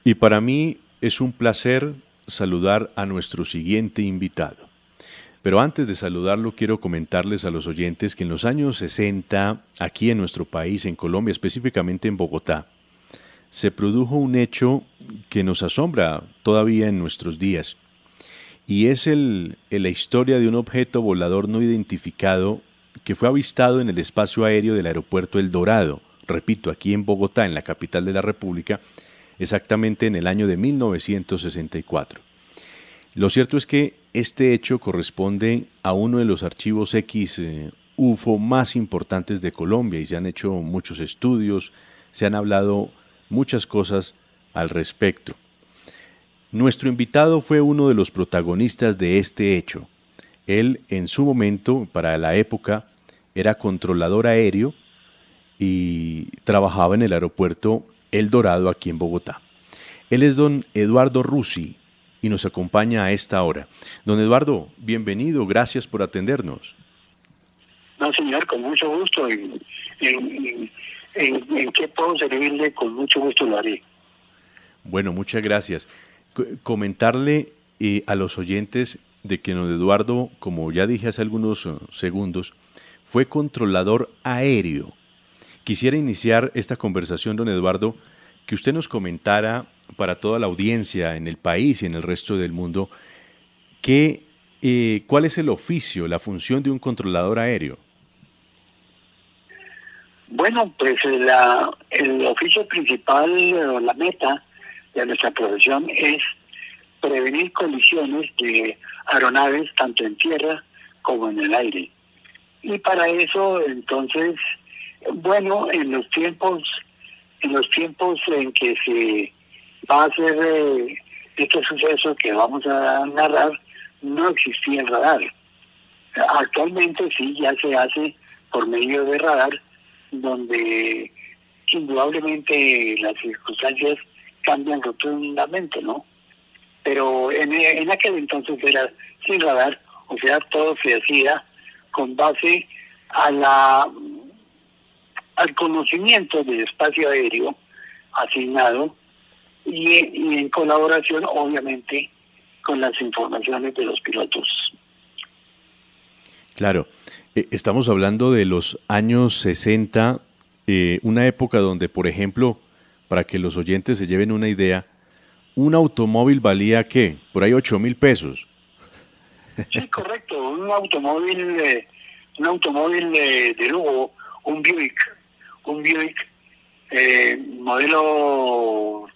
Y para mí es un placer saludar a nuestro siguiente invitado. Pero antes de saludarlo, quiero comentarles a los oyentes que en los años 60, aquí en nuestro país, en Colombia, específicamente en Bogotá, se produjo un hecho que nos asombra todavía en nuestros días, y es la historia de un objeto volador no identificado que fue avistado en el espacio aéreo del aeropuerto El Dorado, repito, aquí en Bogotá, en la capital de la República, exactamente en el año de 1964. Lo cierto es que este hecho corresponde a uno de los archivos X UFO más importantes de Colombia y se han hecho muchos estudios, se han hablado muchas cosas al respecto. Nuestro invitado fue uno de los protagonistas de este hecho. Él, en su momento, para la época, era controlador aéreo y trabajaba en el aeropuerto El Dorado aquí en Bogotá. Él es don Eduardo Rusi y nos acompaña a esta hora. Don Eduardo, bienvenido, gracias por atendernos. No, señor, con mucho gusto. ¿En qué puedo servirle? Con mucho gusto lo haré. Bueno, muchas gracias. Comentarle a los oyentes de que don Eduardo, como ya dije hace algunos segundos, fue controlador aéreo. Quisiera iniciar esta conversación, don Eduardo, que usted nos comentara para toda la audiencia en el país y en el resto del mundo, ¿cuál es el oficio, la función de un controlador aéreo? Bueno, pues el oficio principal, o la meta de nuestra profesión es prevenir colisiones de aeronaves tanto en tierra como en el aire. Y para eso, entonces, bueno, en los tiempos en que se va a hacer este suceso que vamos a narrar, no existía el radar. Actualmente sí, ya se hace por medio de radar, donde indudablemente las circunstancias cambian rotundamente, ¿no? Pero en aquel entonces era sin radar, o sea, todo se hacía con base al conocimiento del espacio aéreo asignado y en colaboración, obviamente, con las informaciones de los pilotos. Claro, estamos hablando de los años 60, una época donde, por ejemplo, para que los oyentes se lleven una idea, un automóvil valía, ¿qué? Por ahí 8.000 pesos. Sí, correcto, un automóvil de lujo, un Buick, modelo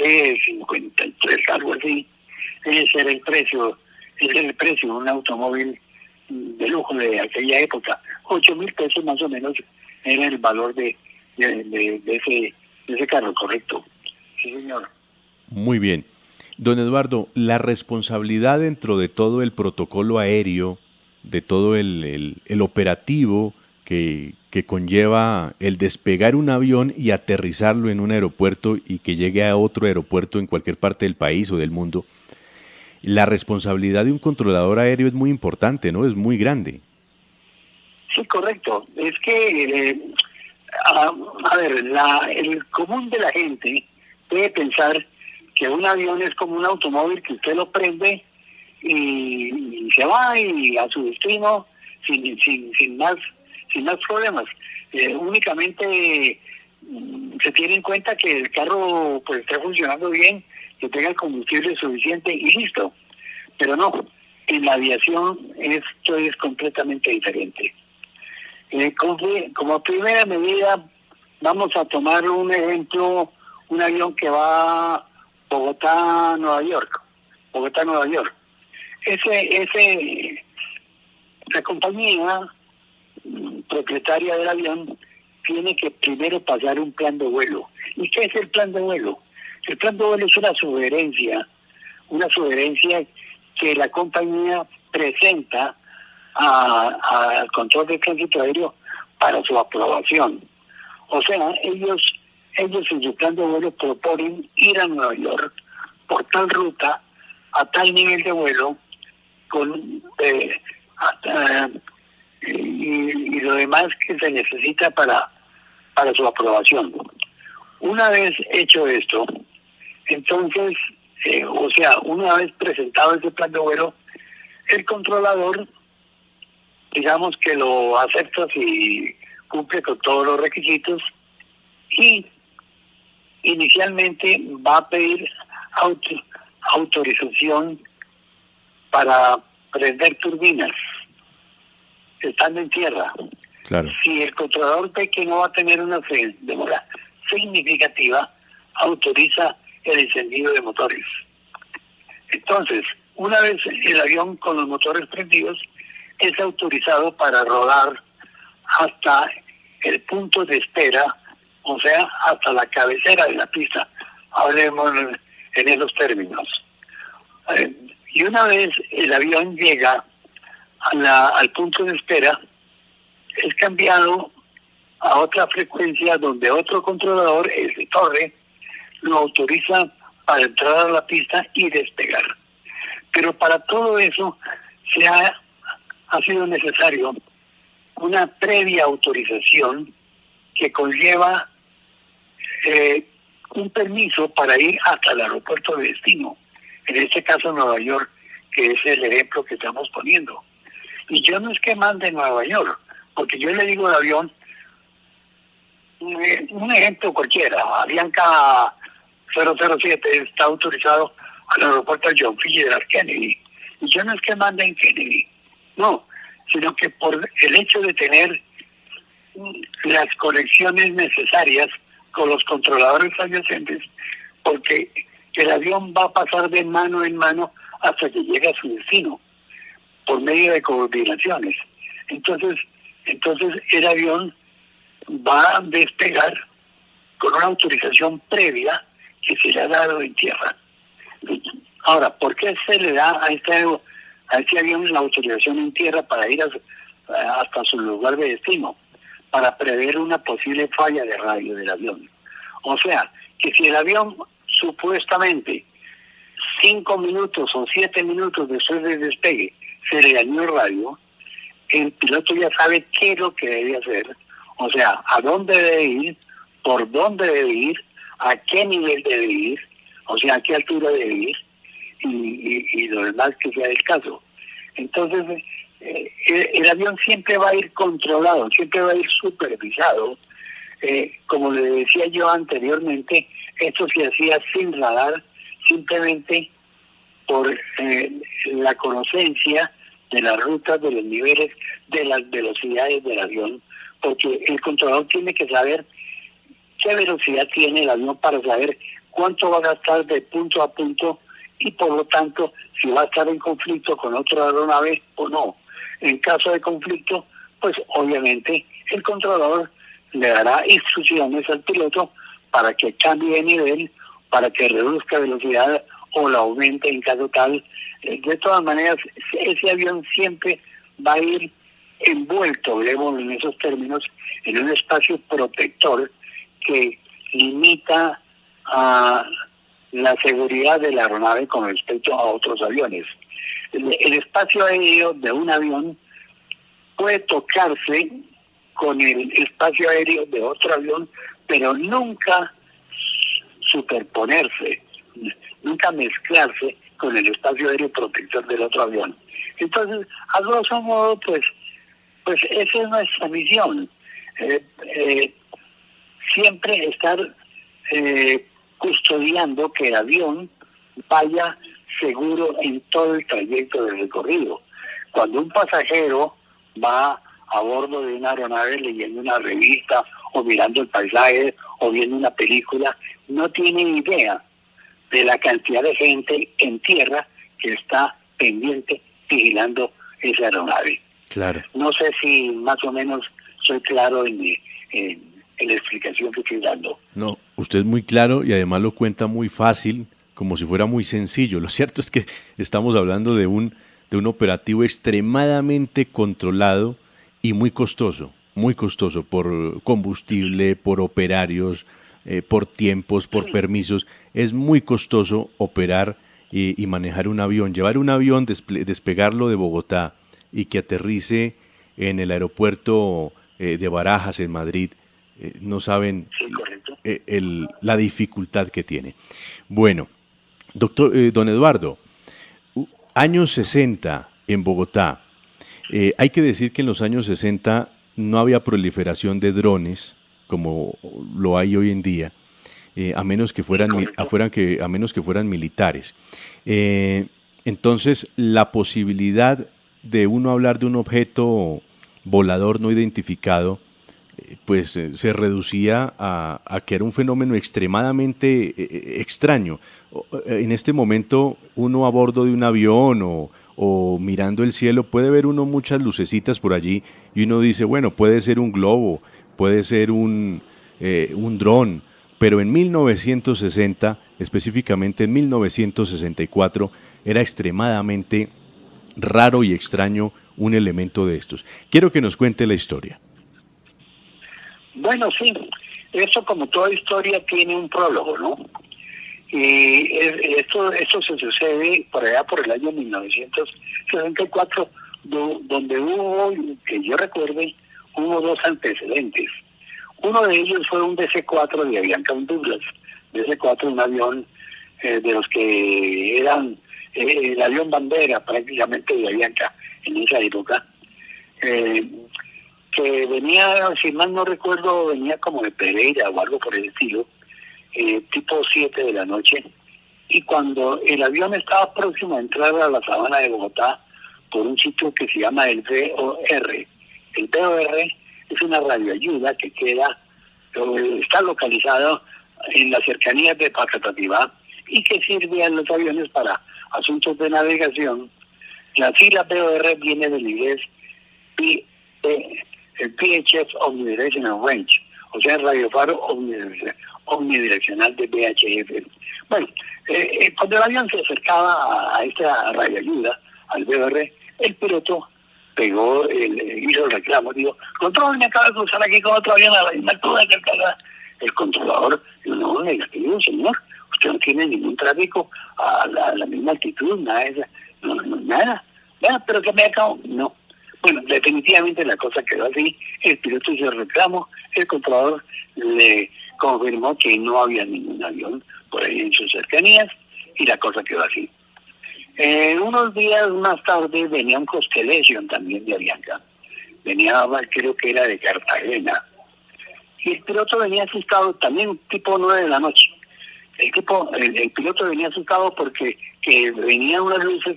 53, algo así. Ese era el precio de un automóvil de lujo de aquella época. 8.000 pesos más o menos era el valor de ese carro, correcto. Sí, señor. Muy bien. Don Eduardo, la responsabilidad dentro de todo el protocolo aéreo, de todo el operativo que conlleva el despegar un avión y aterrizarlo en un aeropuerto y que llegue a otro aeropuerto en cualquier parte del país o del mundo, la responsabilidad de un controlador aéreo es muy importante, ¿no? Es muy grande. Sí, correcto. Es que, a ver, el común de la gente puede pensar que un avión es como un automóvil que usted lo prende y se va y a su destino sin más problemas. Únicamente se tiene en cuenta que el carro pues esté funcionando bien, que tenga el combustible suficiente y listo. Pero no, en la aviación esto es completamente diferente. Como primera medida, vamos a tomar un ejemplo, un avión que va Bogotá-Nueva York. La compañía propietaria del avión tiene que primero pasar un plan de vuelo. ¿Y qué es el plan de vuelo? El plan de vuelo es una sugerencia que la compañía presenta al control de tránsito aéreo para su aprobación. O sea, ellos en su plan de vuelo proponen ir a Nueva York por tal ruta, a tal nivel de vuelo, y lo demás que se necesita para su aprobación. Una vez hecho esto, entonces, una vez presentado ese plan de vuelo, el controlador, digamos que lo acepta si cumple con todos los requisitos y inicialmente va a pedir autorización para prender turbinas estando en tierra. Claro. Si el controlador ve que no va a tener una demora significativa, autoriza el encendido de motores. Entonces, una vez el avión con los motores prendidos, es autorizado para rodar hasta el punto de espera, o sea, hasta la cabecera de la pista. Hablemos en esos términos. Y una vez el avión llega al punto de espera, es cambiado a otra frecuencia donde otro controlador, el de torre, lo autoriza para entrar a la pista y despegar. Pero para todo eso ha sido necesario una previa autorización que conlleva un permiso para ir hasta el aeropuerto de destino, en este caso Nueva York, que es el ejemplo que estamos poniendo. Y yo no es que mande Nueva York, porque yo le digo al avión, un ejemplo cualquiera, Avianca 007 está autorizado al aeropuerto de John F. Kennedy, y yo no es que mande en Kennedy, no, sino que por el hecho de tener las conexiones necesarias con los controladores adyacentes, porque el avión va a pasar de mano en mano hasta que llegue a su destino, por medio de coordinaciones. Entonces el avión va a despegar con una autorización previa que se le ha dado en tierra. Ahora, ¿por qué se le da a este avión la autorización en tierra para ir hasta su lugar de destino? Para prever una posible falla de radio del avión. O sea, que si el avión supuestamente 5 minutos o 7 minutos después del despegue se le dañó el radio, el piloto ya sabe qué es lo que debe hacer, o sea, a dónde debe ir, por dónde debe ir, a qué nivel debe ir, o sea, a qué altura debe ir, y lo demás que sea el caso. Entonces, el avión siempre va a ir controlado, siempre va a ir supervisado. Como le decía yo anteriormente, esto se hacía sin radar, simplemente por la conocencia de las rutas, de los niveles, de las velocidades del avión, porque el controlador tiene que saber qué velocidad tiene el avión para saber cuánto va a gastar de punto a punto y por lo tanto si va a estar en conflicto con otra aeronave o no. En caso de conflicto, pues obviamente el controlador le dará instrucciones al piloto para que cambie de nivel, para que reduzca velocidad o la aumente en caso tal. De todas maneras, ese avión siempre va a ir envuelto, digamos en esos términos, en un espacio protector que limita a la seguridad de la aeronave con respecto a otros aviones. El espacio aéreo de un avión puede tocarse con el espacio aéreo de otro avión, pero nunca superponerse, nunca mezclarse con el espacio aéreo protector del otro avión. Entonces, a grosso modo, pues esa es nuestra misión. Siempre estar custodiando que el avión vaya seguro en todo el trayecto del recorrido. Cuando un pasajero va a bordo de una aeronave leyendo una revista o mirando el paisaje o viendo una película, no tiene idea de la cantidad de gente en tierra que está pendiente vigilando esa aeronave. Claro. No sé si más o menos soy claro en la explicación que estoy dando. No, usted es muy claro y además lo cuenta muy fácil, como si fuera muy sencillo. Lo cierto es que estamos hablando de un operativo extremadamente controlado y muy costoso por combustible, por operarios, por tiempos, por permisos. Es muy costoso operar y manejar un avión. Llevar un avión, despegarlo de Bogotá y que aterrice en el aeropuerto de Barajas, en Madrid, no saben Sí, correcto. la dificultad que tiene. Bueno, don Eduardo, años 60 en Bogotá. Hay que decir que en los años 60 no había proliferación de drones como lo hay hoy en día, a menos que fueran, a menos que fueran militares. Entonces, la posibilidad de uno hablar de un objeto volador no identificado, pues se reducía a que era un fenómeno extremadamente extraño. En este momento, uno a bordo de un avión o mirando el cielo, puede ver uno muchas lucecitas por allí y uno dice, bueno, puede ser un globo, puede ser un dron, pero en 1960, específicamente en 1964, era extremadamente raro y extraño un elemento de estos. Quiero que nos cuente la historia. Bueno, sí, eso como toda historia tiene un prólogo, ¿no? Y esto se sucede por allá por el año 1964, donde hubo, que yo recuerde, hubo dos antecedentes. Uno de ellos fue un DC-4 de Avianca, un Douglas. DC-4, un avión de los que eran el avión bandera prácticamente de Avianca en esa época, que venía, si mal no recuerdo, venía como de Pereira o algo por el estilo, tipo 7 de la noche, y cuando el avión estaba próximo a entrar a la sabana de Bogotá por un sitio que se llama el BOR. El BOR es una radioayuda que está localizado en las cercanías de Pacatativá y que sirve a los aviones para asuntos de navegación. La sigla BOR viene del inglés el VHF Omnidirectional Range, o sea, el radiofaro omnidireccional de VHF. Bueno, cuando el avión se acercaba a esta radioayuda, al BOR, el piloto hizo el reclamo, dijo, control, me acaba de cruzar aquí con otro avión a la misma altura que el controlador. Dijo, no, negativo, señor, usted no tiene ningún tráfico a la misma altitud, nada de eso, nada, pero que me acabo, no. Bueno, definitivamente la cosa quedó así, el piloto hizo el reclamo, el controlador le confirmó que no había ningún avión por ahí en sus cercanías y la cosa quedó así. Unos días más tarde venía un Constellation también de Avianca, venía, creo que era de Cartagena, y el piloto venía asustado también tipo 9 de la noche. El piloto venía asustado porque venían unas luces,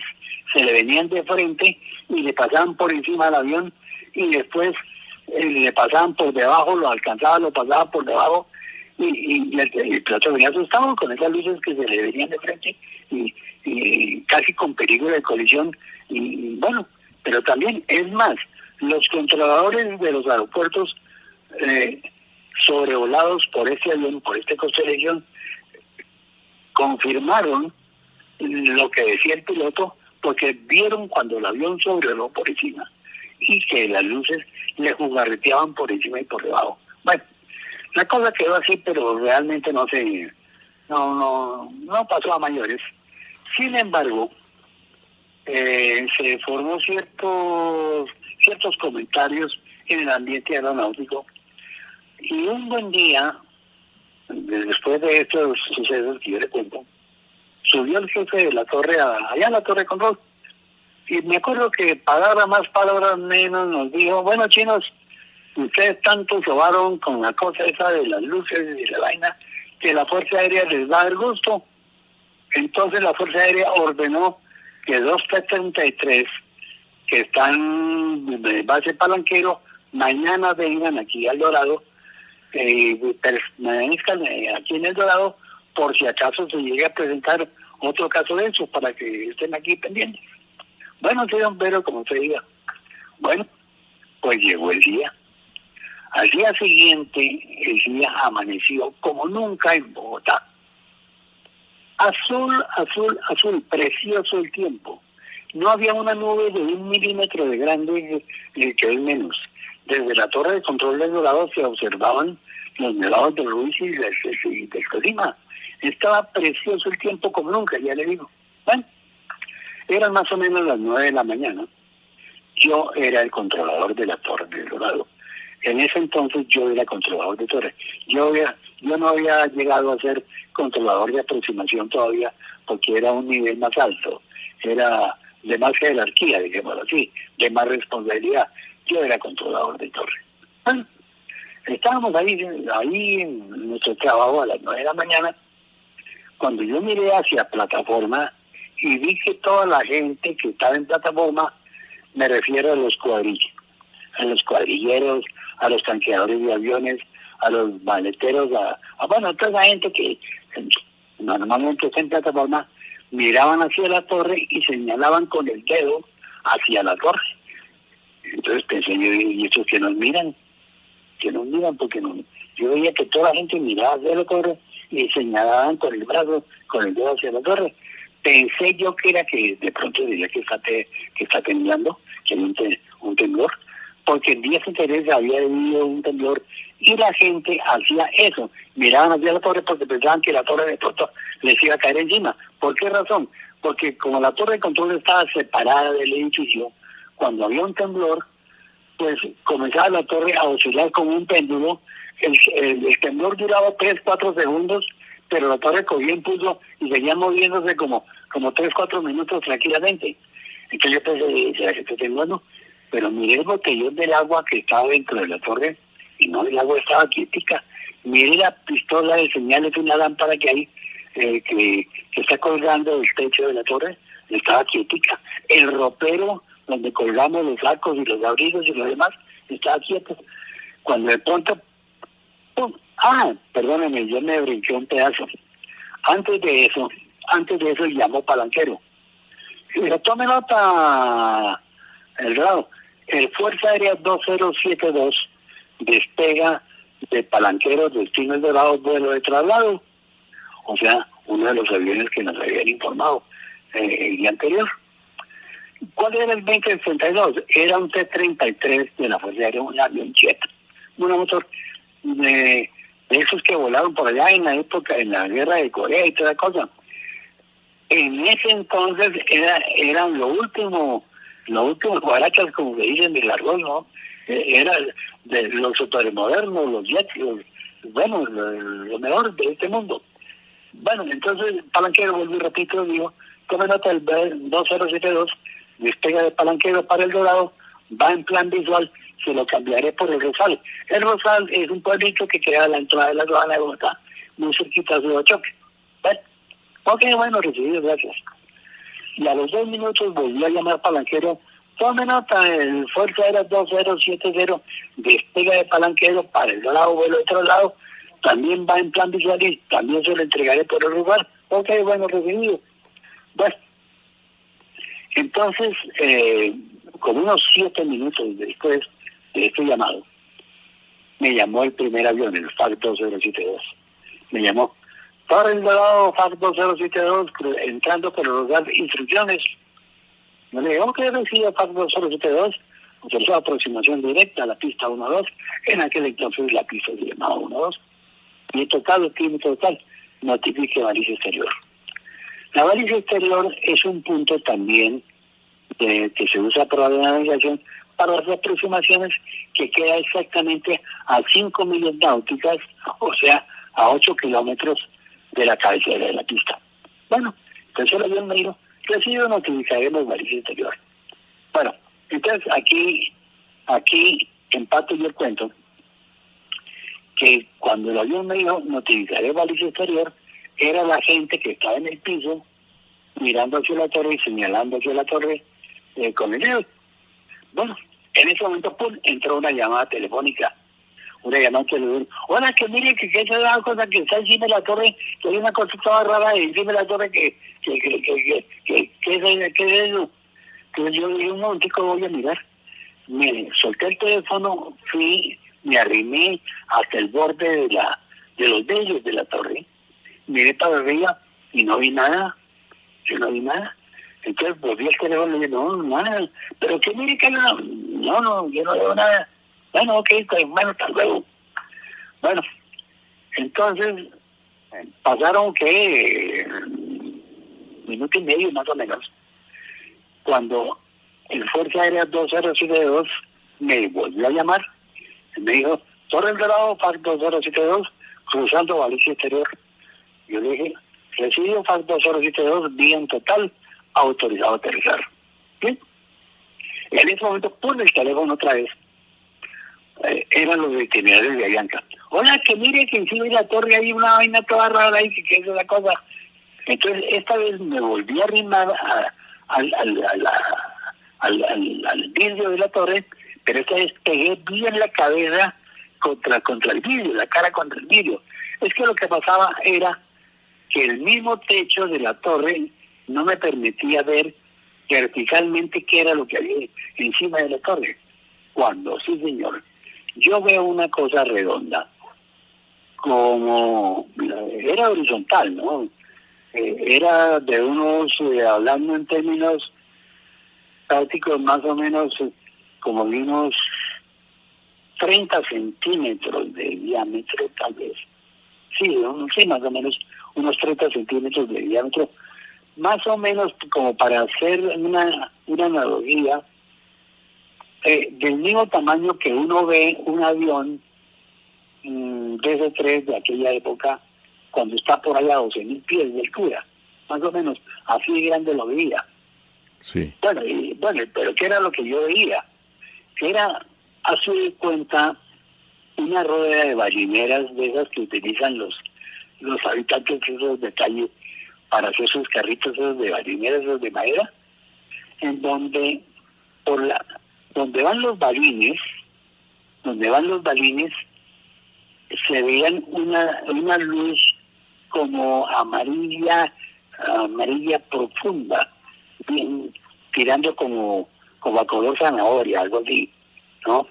se le venían de frente y le pasaban por encima del avión y después le pasaban por debajo, lo alcanzaba, lo pasaba por debajo y el piloto venía asustado con esas luces que se le venían de frente y casi con peligro de colisión. Y bueno, pero también es más, los controladores de los aeropuertos sobrevolados por este avión, por este Constellation, confirmaron lo que decía el piloto, porque vieron cuando el avión sobrevoló por encima y que las luces le jugarreteaban por encima y por debajo. Bueno, la cosa quedó así, pero realmente no pasó a mayores. Sin embargo, se formó ciertos comentarios en el ambiente aeronáutico y un buen día, después de estos sucesos que yo le cuento, subió el jefe de la torre, allá en la torre de control, y me acuerdo que palabra más, palabra menos, nos dijo, bueno, chinos, ustedes tanto sobaron con la cosa esa de las luces y la vaina, que la Fuerza Aérea les va a dar gusto. Entonces la Fuerza Aérea ordenó que dos P-33 que están de base Palanquero, mañana vengan aquí al Dorado, permanezcan aquí en el Dorado, por si acaso se llegue a presentar otro caso de eso, para que estén aquí pendientes. Bueno, sí, don Pedro, como usted diga. Bueno, pues llegó el día. Al día siguiente, el día amaneció como nunca en Bogotá. Azul, azul, azul, precioso el tiempo. No había una nube de 1 milímetro de grande, que es menos. Desde la torre de control del Dorado se observaban los nevados de Ruiz y del Colima. Estaba precioso el tiempo como nunca, ya le digo. Bueno, eran más o menos las 9 de la mañana. Yo era el controlador de la torre del Dorado. En ese entonces yo era controlador de torre. Yo Yo no había llegado a ser controlador de aproximación todavía, porque era un nivel más alto, era de más jerarquía, digámoslo así, de más responsabilidad. Yo era controlador de torre. Bueno, estábamos ahí en nuestro trabajo a las 9 de la mañana, cuando yo miré hacia plataforma y vi que toda la gente que estaba en plataforma, me refiero a los cuadrilleros, a los tanqueadores de aviones, a los maleteros, a toda la gente que normalmente está en plataforma, miraban hacia la torre y señalaban con el dedo hacia la torre. Entonces pensé yo, ¿y estos que nos miran? Que nos miran porque no. Yo veía que toda la gente miraba hacia la torre y señalaban con el brazo, con el dedo hacia la torre. Pensé yo que era que de pronto diría que está temblando, que hay un temblor, porque en días anteriores había habido un temblor y la gente hacía eso, miraban hacia la torre porque pensaban que la torre de pronto les iba a caer encima. ¿Por qué razón? Porque como la torre de control estaba separada del edificio, cuando había un temblor, pues comenzaba la torre a oscilar como un péndulo. El temblor duraba 3-4 segundos, pero la torre cogía impulso y seguía moviéndose como 3-4 minutos tranquilamente. Entonces yo pensé, ¿será que estoy temblando? Pero miré el botellón del agua que estaba dentro de la torre y no, el agua estaba quietica. Miré la pistola de señales de una lámpara que hay, que está colgando del techo de la torre, estaba quietica. El ropero donde colgamos los sacos y los abrigos y lo demás, estaba quieto. Cuando de pronto, ¡pum! Perdónenme, yo me brinqué un pedazo. Antes de eso llamó Palanquero. Pero tome nota, el grado. El Fuerza Aérea 2072 despega de Palanquero, destino El Dorado, vuelo de traslado. O sea, uno de los aviones que nos habían informado el día anterior. ¿Cuál era el 2062? Era un T-33 de la Fuerza Aérea, un avión jet, un motor de esos que volaron por allá en la época, en la guerra de Corea y toda cosa. En ese entonces eran lo último guarachas, como se dicen, del arroz, ¿no? Era de los supermodernos, los jets, lo mejor de este mundo. Bueno, entonces Palanquero, vuelvo y repito, digo, tome nota del 2072, despega de Palanquero para El Dorado, va en plan visual, se lo cambiaré por El Rosal. El Rosal es un pueblito que queda a la entrada de la aduana de Bogotá, muy cerquita de Choque. Bueno, recibido, gracias. Y a los 2 minutos volvió a llamar Palanquero, tome nota, el Fuerza Aérea 2070, despega de Palanquero para El Dorado, vuelo de traslado, también va en plan visual y también se lo entregaré por el lugar. Bueno, recibido. Bueno, entonces, como unos 7 minutos después de este llamado, me llamó el primer avión, el FAC 2072. Me llamó, Torre El Dorado, FAC 2072, entrando por los lugares, instrucciones. Yo le digo, recibe FAC 2072, ofreció aproximación directa a la pista 1-2, en aquel entonces la pista se llamaba 1-2, y total, notifique baliza exterior. La baliza exterior es un punto también que se usa para la navegación, para las aproximaciones, que queda exactamente a 5 millas náuticas, o sea, a 8 kilómetros de la cabecera de la pista. Bueno, entonces el avión me dijo, recibo, notificaremos baliza exterior. Bueno, entonces aquí empato yo el cuento, que cuando el avión me dijo, notificaré baliza exterior, era la gente que estaba en el piso, mirando hacia la torre y señalando hacia la torre con el dedo. Bueno, en ese momento, entró una llamada telefónica. Hola, que mire que esa es una cosa que está encima de la torre, que hay una cosa toda rara encima de la torre que es eso. Entonces yo dije, un momentico, voy a mirar. Me solté el teléfono, me arrimé hasta el borde de los vellos de la torre, miré para arriba y no vi nada. Yo no vi nada. Entonces volví al teléfono y dije, no, nada. Pero que mire que no, yo no veo nada. Bueno, bueno, hasta luego. Bueno, entonces pasaron minuto y medio más o menos, cuando el Fuerza Aérea 2072 me volvió a llamar. Me dijo, Torre El Dorado, FAC 2072, cruzando baliza exterior. Yo le dije, recibido FAC 2072, bien total, autorizado a aterrizar. ¿Bien? Y en ese momento puse el teléfono otra vez. Eran los veterinarios de Avianca. Hola, que mire que encima de la torre hay una vaina toda rara ahí, que es la cosa. Entonces, esta vez me volví a arrimar al vidrio de la torre, pero esta vez pegué bien la cabeza contra el vidrio, la cara contra el vidrio. Es que lo que pasaba era que el mismo techo de la torre no me permitía ver verticalmente qué era lo que había encima de la torre. Cuando, sí señor, yo veo una cosa redonda, como era horizontal, ¿no? Era de unos, hablando en términos prácticos, más o menos como de unos 30 centímetros de diámetro, tal vez. Sí, más o menos unos 30 centímetros de diámetro, más o menos como para hacer una analogía, del mismo tamaño que uno ve un avión DC-3 de aquella época, cuando está por allá a 12.000 pies de altura, más o menos, así de grande lo veía. Sí. Bueno, pero ¿qué era lo que yo veía? Era, hace de cuenta, una rueda de ballineras de esas que utilizan los habitantes esos de calle para hacer sus carritos esos de ballineras, esos de madera, en donde donde van los balines, se veían una luz como amarilla profunda, bien, tirando como a color zanahoria, algo así, ¿no?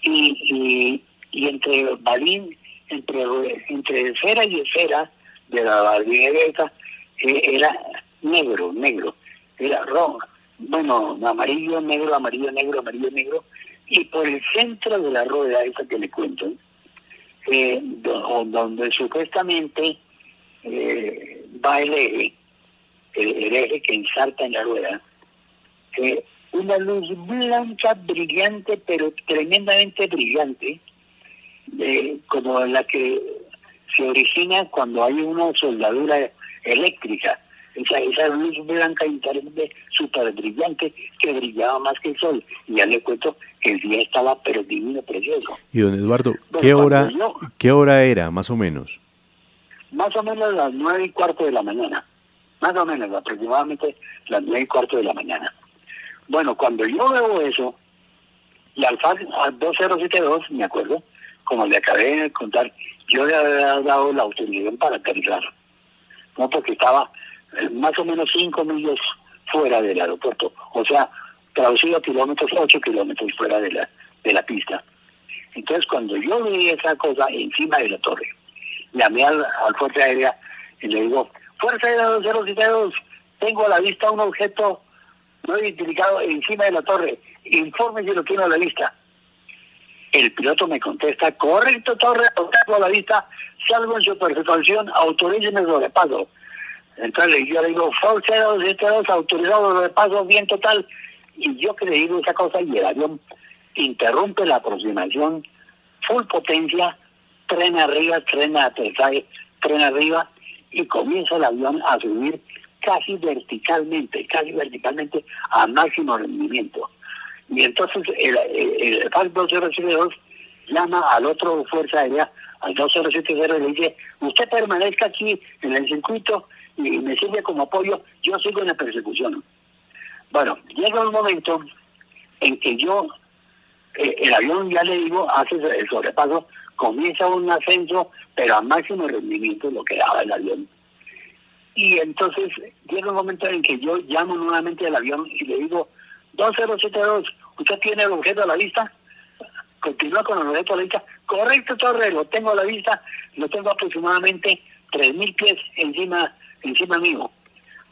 Y entre balín, entre esfera y esfera de la balinera esa, era negro, era rojo, bueno, amarillo, negro, y por el centro de la rueda esa que le cuento, donde supuestamente va el eje que ensarta en la rueda, una luz blanca brillante, pero tremendamente brillante, como la que se origina cuando hay una soldadura eléctrica. Esa luz blanca interna súper brillante que brillaba más que el sol. Y ya le cuento que el día estaba pero divino, precioso. Y don Eduardo, Bueno, ¿qué hora era más o menos? Más o menos las 9:15 de la mañana. Más o menos, aproximadamente las 9:15 de la mañana. Bueno, cuando yo veo eso, y al FAC 2072, me acuerdo, como le acabé de contar, yo le había dado la autorización para aterrizar, ¿no? Porque estaba más o menos 5 millas fuera del aeropuerto, o sea, traducido a kilómetros, 8 kilómetros fuera de la pista. Entonces, cuando yo vi esa cosa encima de la torre, llamé al Fuerza Aérea y le digo, Fuerza Aérea 2072, tengo a la vista un objeto no identificado encima de la torre, informe si lo tiene a la vista. El piloto me contesta, correcto, torre, lo tengo a la vista, salgo en su perfección, autoríceme el sobrepaso. Entonces yo le digo, Fuerza Aérea 272, autorizado el sobrepaso, bien total. Y yo que le digo esa cosa y el avión interrumpe la aproximación, full potencia, tren arriba, tren aterrizaje, tren arriba, y comienza el avión a subir casi verticalmente a máximo rendimiento. Y entonces el FAC 2072 llama al otro Fuerza Aérea, al 2070, y le dice, usted permanezca aquí en el circuito y me sirve como apoyo, yo sigo en la persecución. Bueno, llega un momento en que el avión, ya le digo, hace el sobrepaso, comienza un ascenso, pero a máximo rendimiento lo que daba el avión. Y entonces llega un momento en que yo llamo nuevamente al avión y le digo, 2072, ¿usted tiene el objeto a la vista? Continúa con el objeto a la vista. Correcto, torre, lo tengo a la vista, lo tengo aproximadamente 3.000 pies encima mío.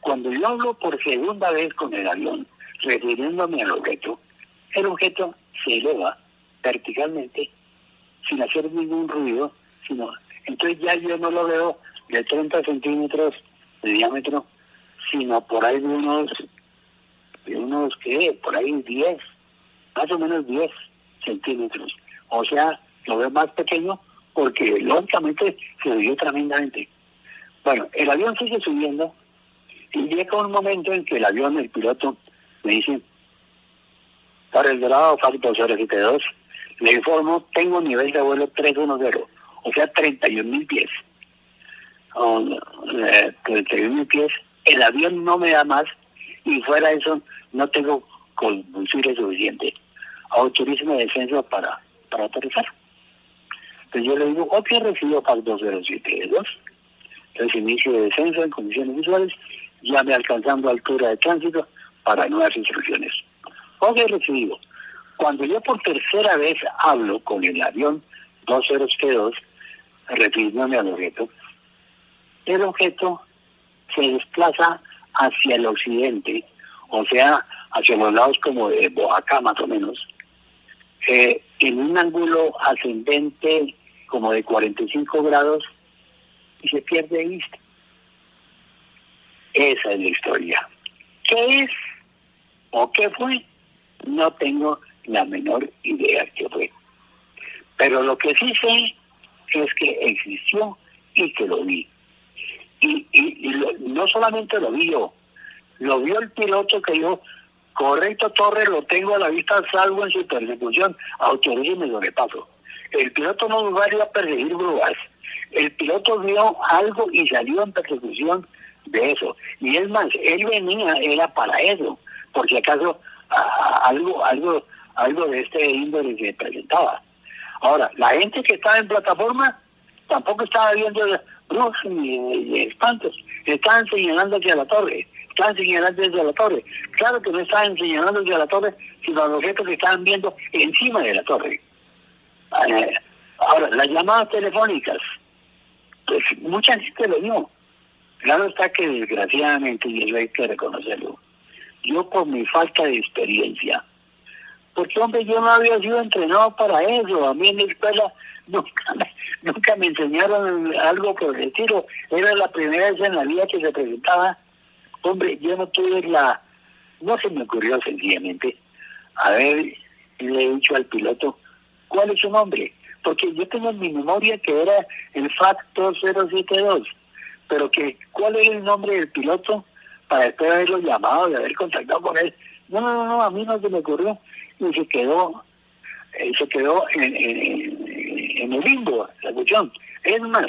Cuando yo hablo por segunda vez con el avión, refiriéndome al objeto, el objeto se eleva verticalmente, sin hacer ningún ruido, entonces ya yo no lo veo de 30 centímetros de diámetro, sino por ahí de unos ¿qué? Por ahí 10, más o menos 10 centímetros. O sea, lo veo más pequeño porque lógicamente se subió tremendamente. Bueno, el avión sigue subiendo y llega un momento en que el piloto, me dice, para el Dorado, Factor 072, le informo, tengo nivel de vuelo 310, o sea, 31.000 pies. 31.000 pies, el avión no me da más y fuera de eso no tengo combustible suficiente. Autoríceme descenso para aterrizar. Entonces yo le digo, ok, recibo Factor 072. Entonces inicio de descenso en condiciones visuales, ya me alcanzando altura de tránsito para nuevas instrucciones. Ok, recibido. Cuando yo por tercera vez hablo con el avión 2072, refiriéndome al objeto, el objeto se desplaza hacia el occidente, o sea, hacia los lados como de Boyacá más o menos, en un ángulo ascendente como de 45 grados y se pierde de vista. Esa es la historia. ¿Qué es o qué fue? No tengo la menor idea qué fue. Pero lo que sí sé es que existió y que lo vi. No solamente lo vi yo, lo vio el piloto que dijo, correcto Torres, lo tengo a la vista, salvo en su persecución, autoríceme sobrepaso. El piloto no dudó a perseguir grúas. El piloto vio algo y salió en persecución de eso. Y es más, él venía, era para eso, por si acaso algo de este índole se presentaba. Ahora, la gente que estaba en plataforma tampoco estaba viendo brujas ni espantos, estaban señalando hacia la torre, Claro que no estaban señalando hacia la torre, sino a los objetos que estaban viendo encima de la torre. Ahora, las llamadas telefónicas, pues mucha gente lo vio. Claro está que desgraciadamente, y eso hay que reconocerlo, yo por mi falta de experiencia, porque hombre, yo no había sido entrenado para eso, a mí en la escuela nunca me enseñaron algo por el estilo, era la primera vez en la vida que se presentaba, hombre, yo no tuve no se me ocurrió sencillamente haberle dicho al piloto, ¿cuál es su nombre? Porque yo tengo en mi memoria que era el Factor 072, pero que ¿cuál era el nombre del piloto para después de haberlo llamado y haber contactado con él? No, a mí no se me ocurrió y se quedó en el limbo, la cuestión. Es más,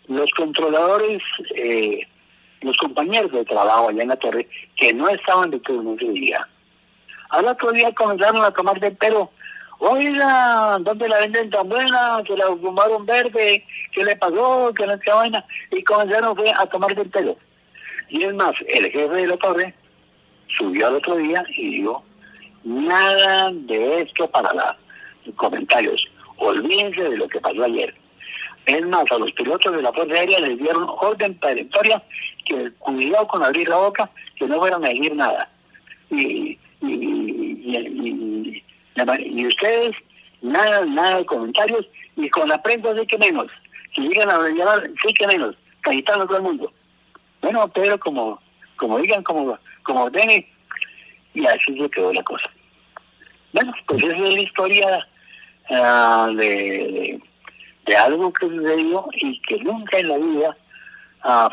los controladores, los compañeros de trabajo allá en la torre, que no estaban de turno ese día, al otro día comenzaron a tomar del pelo. Oiga, ¿dónde la venden tan buena? Que la fumaron verde, ¿qué le pasó? ¿Qué no es que vaina? Y comenzaron a tomar del pelo. Y es más, el jefe de la torre subió al otro día y dijo, nada de esto para los comentarios. Olvídense de lo que pasó ayer. Es más, a los pilotos de la Fuerza Aérea les dieron orden peremptoria que cuidado con abrir la boca, que no fueran a decir nada. Y ustedes, nada de comentarios, y con la prensa sí que menos. Si llegan a llamar, sí que menos. Cayetano todo el mundo. Bueno, pero como digan, como ordenen, y así se quedó la cosa. Bueno, pues esa es la historia de algo que sucedió y que nunca en la vida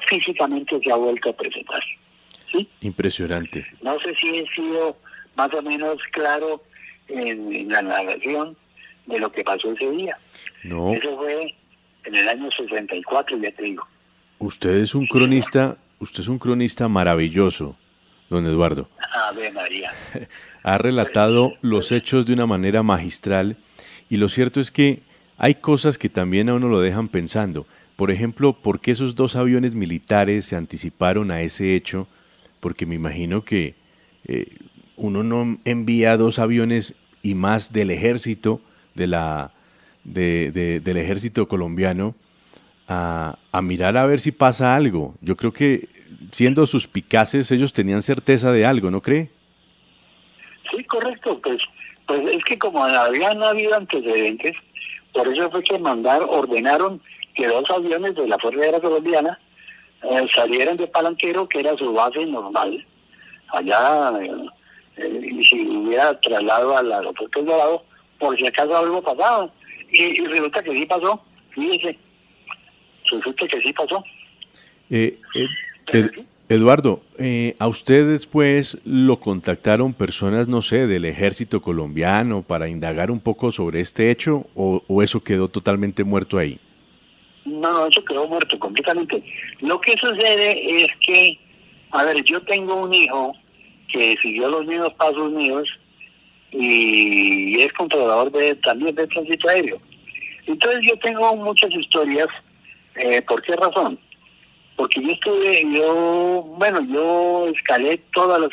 físicamente se ha vuelto a presentar. ¿Sí? Impresionante. No sé si he sido más o menos claro en la narración de lo que pasó ese día. No. Eso fue en el año 64, ya te digo. Usted es un cronista maravilloso, don Eduardo. Ave María. Ha relatado los hechos de una manera magistral y lo cierto es que hay cosas que también a uno lo dejan pensando. Por ejemplo, ¿por qué esos dos aviones militares se anticiparon a ese hecho? Porque me imagino que uno no envía dos aviones y más del ejército, del ejército colombiano, a mirar a ver si pasa algo. Yo creo que siendo suspicaces ellos tenían certeza de algo, ¿no cree? Sí, correcto. Pues es que como habían habido antecedentes, por eso fue que ordenaron que dos aviones de la Fuerza Aérea Colombiana salieran de Palanquero, que era su base normal, allá, y si hubiera traslado al aeropuerto del Dorado, por si acaso algo pasaba. Y resulta que sí pasó, Fíjese, resulta que sí pasó. Eh, Pero sí, Eduardo, ¿a usted después lo contactaron personas, no sé, del ejército colombiano para indagar un poco sobre este hecho o eso quedó totalmente muerto ahí? no, eso quedó muerto completamente. Lo que sucede es que, a ver, yo tengo un hijo que siguió los mismos pasos míos y es controlador también de tránsito aéreo. Entonces yo tengo muchas historias. ¿Por qué razón? Porque yo escalé todas las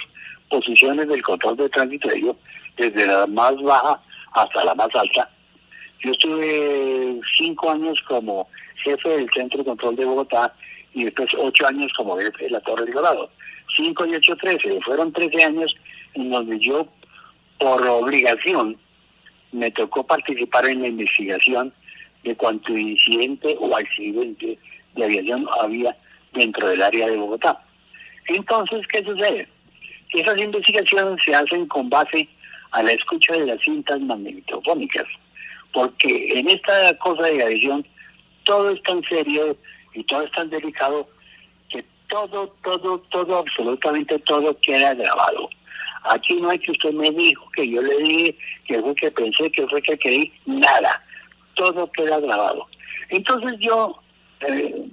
posiciones del control de tránsito aéreo, desde la más baja hasta la más alta. Yo estuve 5 años como jefe del Centro de Control de Bogotá y después 8 años como jefe de la Torre del Dorado. 5 y 8, 13. Fueron 13 años en donde yo, por obligación, me tocó participar en la investigación de cuánto incidente o accidente de aviación había dentro del área de Bogotá. Entonces, ¿qué sucede? Esas investigaciones se hacen con base a la escucha de las cintas magnetofónicas, porque en esta cosa de aviación todo es tan serio y todo es tan delicado que todo, absolutamente todo queda grabado. Aquí no hay que usted me dijo, que yo le dije, que fue que pensé, que fue que creí, nada. Todo queda grabado. Entonces yo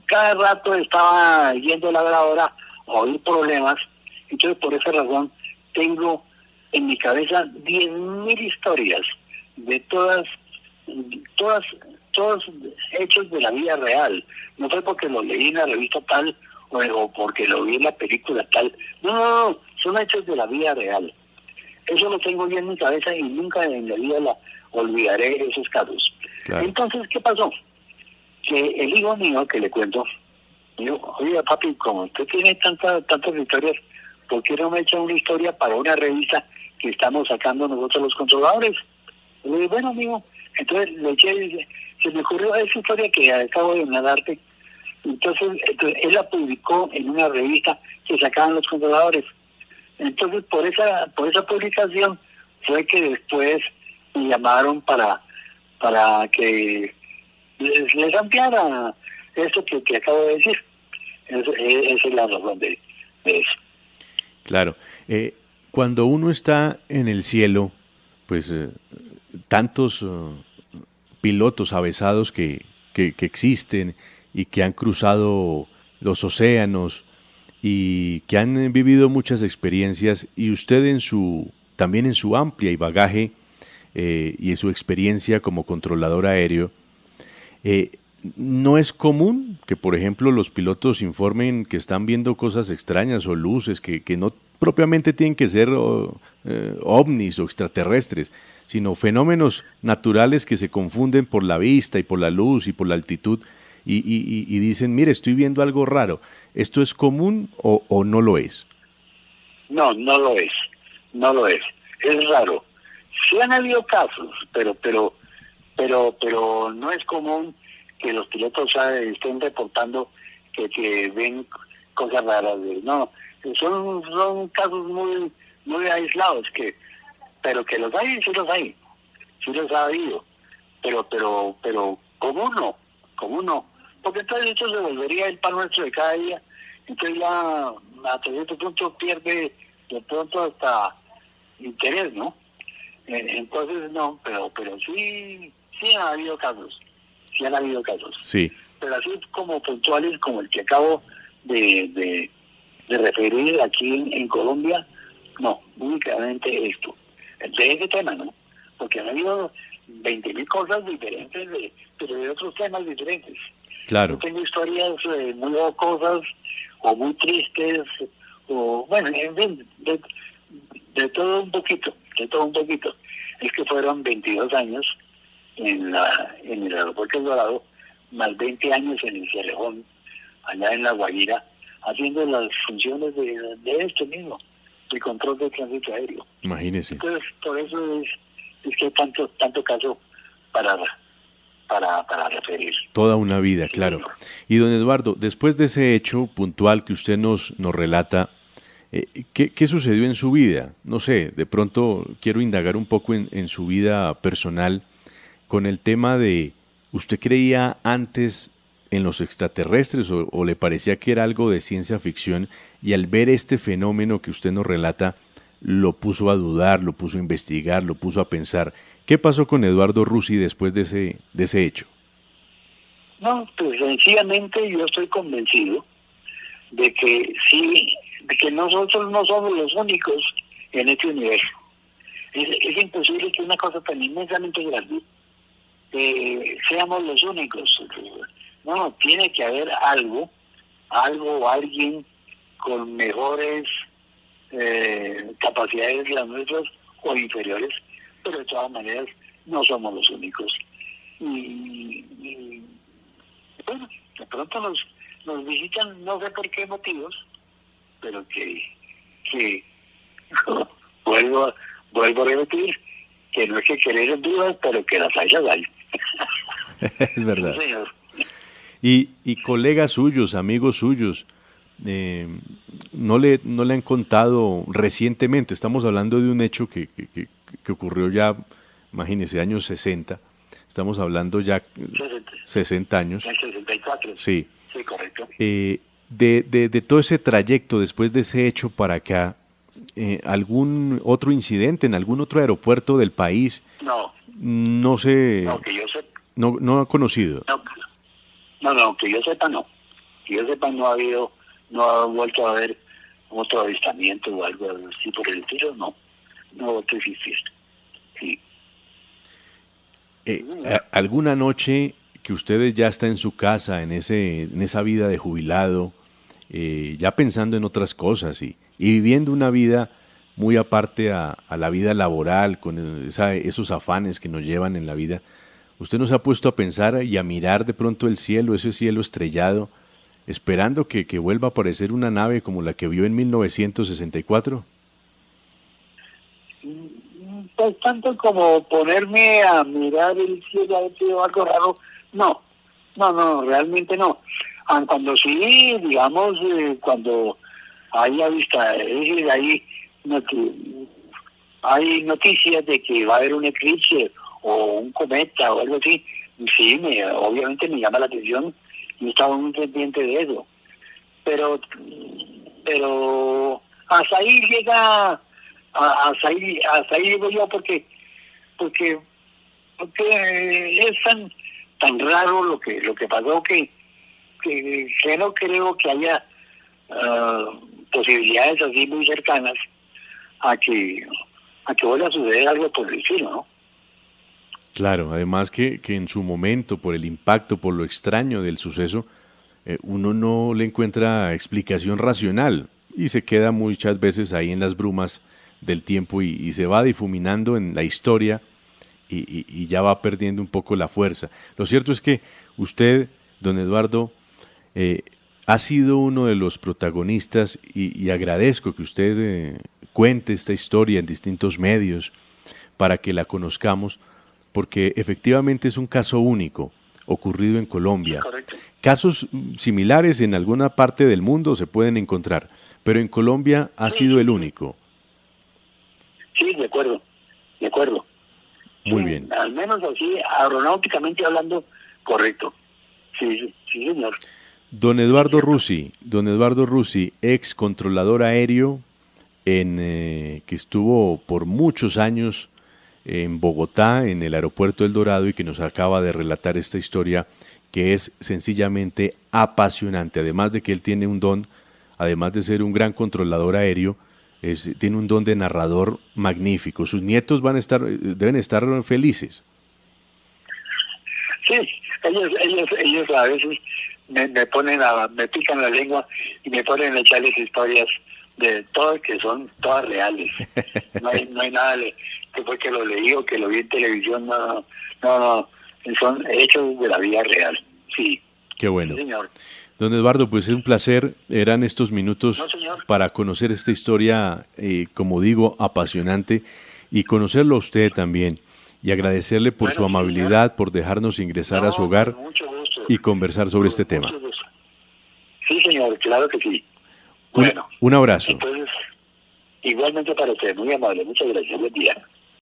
cada rato estaba yendo a la grabadora a oír problemas, entonces por esa razón tengo en mi cabeza 10.000 historias de todas, todos hechos de la vida real. No fue porque lo leí en la revista tal o porque lo vi en la película tal. No, son hechos de la vida real. Eso lo tengo yo en mi cabeza y nunca en la vida olvidaré esos casos. Claro. Entonces, ¿qué pasó? Que el hijo mío, que le cuento, dijo, oiga papi, como usted tiene tantas historias, ¿por qué no me echa una historia para una revista que estamos sacando nosotros los controladores? Y le dije, bueno amigo, entonces le eché, se me ocurrió esa historia que acabo de narrarte. Entonces él la publicó en una revista que sacaban los controladores. Entonces por esa publicación fue que después me llamaron para que les ampliara esto que acabo de decir. Esa es la razón de eso. Claro. Cuando uno está en el cielo, pues tantos pilotos avesados que existen y que han cruzado los océanos y que han vivido muchas experiencias, y usted también en su amplia y bagaje y en su experiencia como controlador aéreo, no es común que, por ejemplo, los pilotos informen que están viendo cosas extrañas o luces que no propiamente tienen que ser ovnis o extraterrestres, sino fenómenos naturales que se confunden por la vista y por la luz y por la altitud y dicen, mire, estoy viendo algo raro. ¿Esto es común o no lo es? No lo es. No lo es. Es raro. Sí han habido casos, pero no es común que los pilotos estén reportando que ven cosas raras. No, son casos muy aislados, pero que los hay, sí los ha habido, pero común no, porque entonces esto se volvería el pan nuestro de cada día, entonces ya hasta cierto punto pierde de pronto hasta interés, ¿no? Entonces no, pero sí han habido casos. Sí han habido casos. Sí. Pero así como puntuales como el que acabo de referir aquí en Colombia, no, únicamente esto. De ese tema, ¿no? Porque han habido 20.000 cosas diferentes, pero de otros temas diferentes. Claro. Yo tengo historias muy jocosas o muy tristes, o bueno, en fin, de todo un poquito, Es que fueron 22 años en el aeropuerto del Dorado, más 20 años en el Cerrejón, allá en La Guajira, haciendo las funciones de esto mismo, de control de tránsito aéreo. Imagínese. Entonces, por eso es que hay tanto caso para referir. Toda una vida, claro. Señor. Y don Eduardo, después de ese hecho puntual que usted nos relata, ¿qué sucedió en su vida? No sé, de pronto quiero indagar un poco en su vida personal con el tema de ¿Usted creía antes en los extraterrestres o le parecía que era algo de ciencia ficción y al ver este fenómeno que usted nos relata lo puso a dudar, lo puso a investigar, lo puso a pensar? ¿Qué pasó con Eduardo Russi después de ese hecho? No, pues sencillamente yo estoy convencido de que sí, de que nosotros no somos los únicos en este universo. Es imposible que una cosa tan inmensamente grande seamos los únicos. No, tiene que haber algo o alguien con mejores capacidades que las nuestras o inferiores, pero de todas maneras no somos los únicos. Y bueno, de pronto nos visitan, no sé por qué motivos, pero que vuelvo a repetir, que no es que querer en dudas, pero que las haya hay. Es verdad. Sí, señor. Y colegas suyos, amigos suyos, no le han contado recientemente. Estamos hablando de un hecho que ocurrió ya, imagínese, años 60. Estamos hablando ya 60 años. En 64. Sí. Sí, correcto. De todo ese trayecto después de ese hecho para acá, ¿algún otro incidente en algún otro aeropuerto del país? No. No sé. No, que yo sepa. No ha conocido. No, que yo sepa no. Que yo sepa no ha vuelto a haber otro avistamiento o algo así por el estilo, no. No ha vuelto a existir. Sí. ¿Alguna noche que ustedes ya están en su casa, en esa vida de jubilado, ya pensando en otras cosas y viviendo una vida muy aparte a la vida laboral, con esos afanes que nos llevan en la vida, usted nos ha puesto a pensar y a mirar de pronto el cielo, ese cielo estrellado, esperando que vuelva a aparecer una nave como la que vio en 1964? Pues tanto como ponerme a mirar el cielo a ver si veo algo raro, no, realmente no. Cuando sí, digamos, cuando hay hay noticias de que va a haber un eclipse o un cometa o algo así, sí, obviamente me llama la atención y estaba muy pendiente de eso. Pero hasta ahí llega, hasta ahí llego yo porque es tan raro lo que pasó que no creo que haya posibilidades así muy cercanas a que vuelva a suceder algo por el estilo, ¿no? Claro, además que en su momento, por el impacto, por lo extraño del suceso, uno no le encuentra explicación racional y se queda muchas veces ahí en las brumas del tiempo y se va difuminando en la historia y ya va perdiendo un poco la fuerza. Lo cierto es que usted, don Eduardo, ha sido uno de los protagonistas y agradezco que usted cuente esta historia en distintos medios para que la conozcamos, porque efectivamente es un caso único ocurrido en Colombia. Correcto. Casos similares en alguna parte del mundo se pueden encontrar, pero en Colombia ha sido el único. Sí, de acuerdo. Muy Sí, bien. Al menos así, aeronáuticamente hablando, correcto. Sí, señor. Don Eduardo Russi, ex controlador aéreo, que estuvo por muchos años en Bogotá, en el aeropuerto El Dorado, y que nos acaba de relatar esta historia que es sencillamente apasionante. Además de que él tiene un don, además de ser un gran controlador aéreo, tiene un don de narrador magnífico. Sus nietos deben estar felices. Sí, ellos a veces me pican la lengua y me ponen a echarles historias de todas que son todas reales. No hay nada que fue que lo leí o que lo vi en televisión, no, son hechos de la vida real. Sí. Qué bueno. Sí, señor. Don Eduardo, pues es un placer, eran estos minutos señor, para conocer esta historia, como digo, apasionante, y conocerlo a usted también, y agradecerle por su amabilidad, señor, por dejarnos ingresar a su hogar y conversar sobre este tema. Sí, señor, claro que sí. Un abrazo. Entonces, igualmente para usted, muy amable, muchas gracias, buen día.